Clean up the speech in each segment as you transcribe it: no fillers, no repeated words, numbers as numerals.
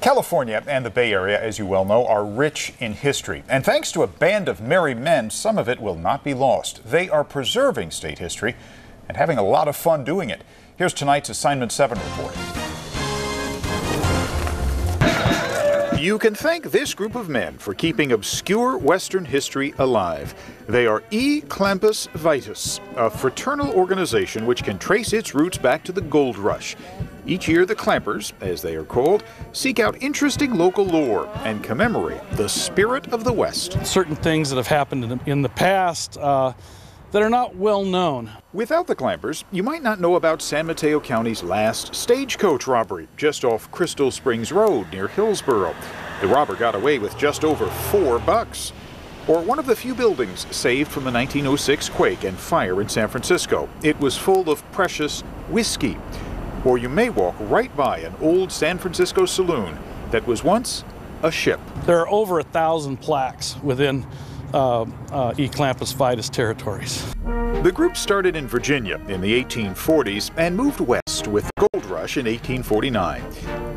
California and the Bay Area, as you well know, are rich in history. And thanks to a band of merry men, some of it will not be lost. They are preserving state history and having a lot of fun doing it. Here's tonight's Assignment 7 report. You can thank this group of men for keeping obscure Western history alive. They are E Clampus Vitus, a fraternal organization which can trace its roots back to the gold rush. Each year, the Clampers, as they are called, seek out interesting local lore and commemorate the spirit of the West. Certain things that have happened in the past that are not well known. Without the Clampers, you might not know about San Mateo County's last stagecoach robbery, just off Crystal Springs Road near Hillsborough. The robber got away with just over $4. Or one of the few buildings saved from the 1906 quake and fire in San Francisco. It was full of precious whiskey. Or you may walk right by an old San Francisco saloon that was once a ship. There are over 1,000 plaques within E Clampus Vitus territories. The group started in Virginia in the 1840s and moved west with the gold rush in 1849.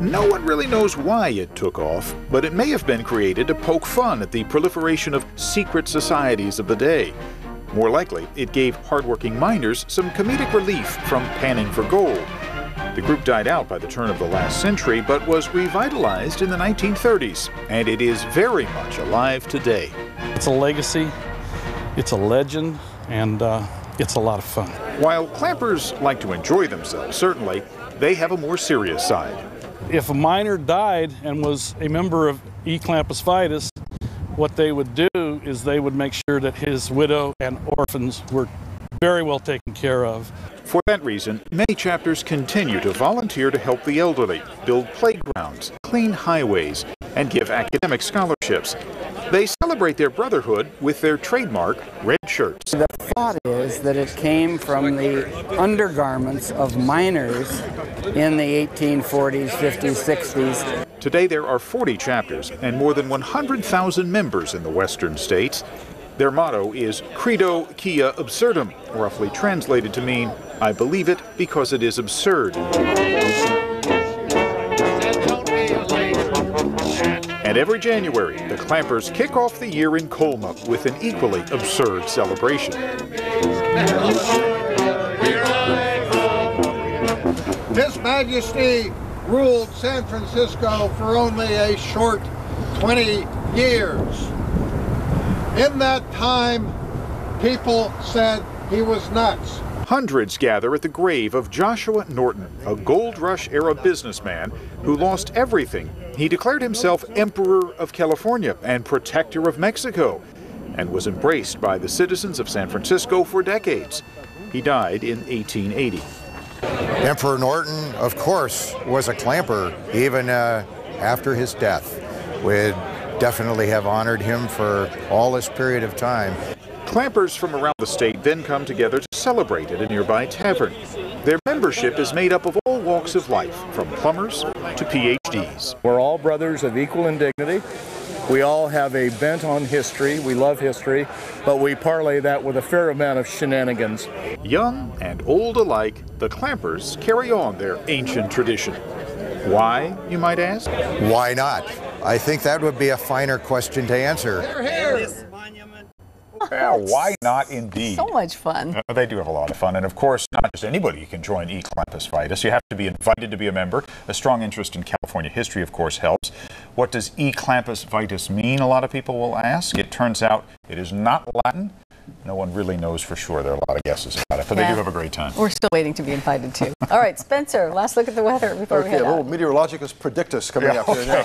No one really knows why it took off, but it may have been created to poke fun at the proliferation of secret societies of the day. More likely, it gave hardworking miners some comedic relief from panning for gold. The group died out by the turn of the last century, but was revitalized in the 1930s, and it is very much alive today. It's a legacy, it's a legend, and it's a lot of fun. While Clampers like to enjoy themselves, certainly, they have a more serious side. If a miner died and was a member of E Clampus Vitus, what they would do is they would make sure that his widow and orphans were very well taken care of. For that reason, many chapters continue to volunteer to help the elderly, build playgrounds, clean highways, and give academic scholarships. They celebrate their brotherhood with their trademark red shirts. The thought is that it came from the undergarments of miners in the 1840s, 50s, 60s. Today there are 40 chapters and more than 100,000 members in the western states. Their motto is Credo Quia Absurdum, roughly translated to mean, I believe it because it is absurd. And every January, the Clampers kick off the year in Colma with an equally absurd celebration. His Majesty ruled San Francisco for only a short 20 years. In that time, people said he was nuts. Hundreds gather at the grave of Joshua Norton, a gold rush era businessman who lost everything. He declared himself Emperor of California and Protector of Mexico and was embraced by the citizens of San Francisco for decades. He died in 1880. Emperor Norton, of course, was a Clamper even after his death. We'd definitely have honored him for all this period of time. Clampers from around the state then come together to celebrate at a nearby tavern. Their membership is made up of all walks of life, from plumbers to PhDs. We're all brothers of equal indignity. We all have a bent on history. We love history, but we parlay that with a fair amount of shenanigans. Young and old alike, the Clampers carry on their ancient tradition. Why, you might ask? Why not? I think that would be a finer question to answer. Yeah, why not indeed? So much fun. They do have a lot of fun. And of course, not just anybody can join E Clampus Vitus. You have to be invited to be a member. A strong interest in California history, of course, helps. What does E Clampus Vitus mean, a lot of people will ask. It turns out it is not Latin. No one really knows for sure. There are a lot of guesses about it, but they do have a great time. We're still waiting to be invited too. All right, Spencer, last look at the weather before we head out. A little meteorologicus predictus coming up here now.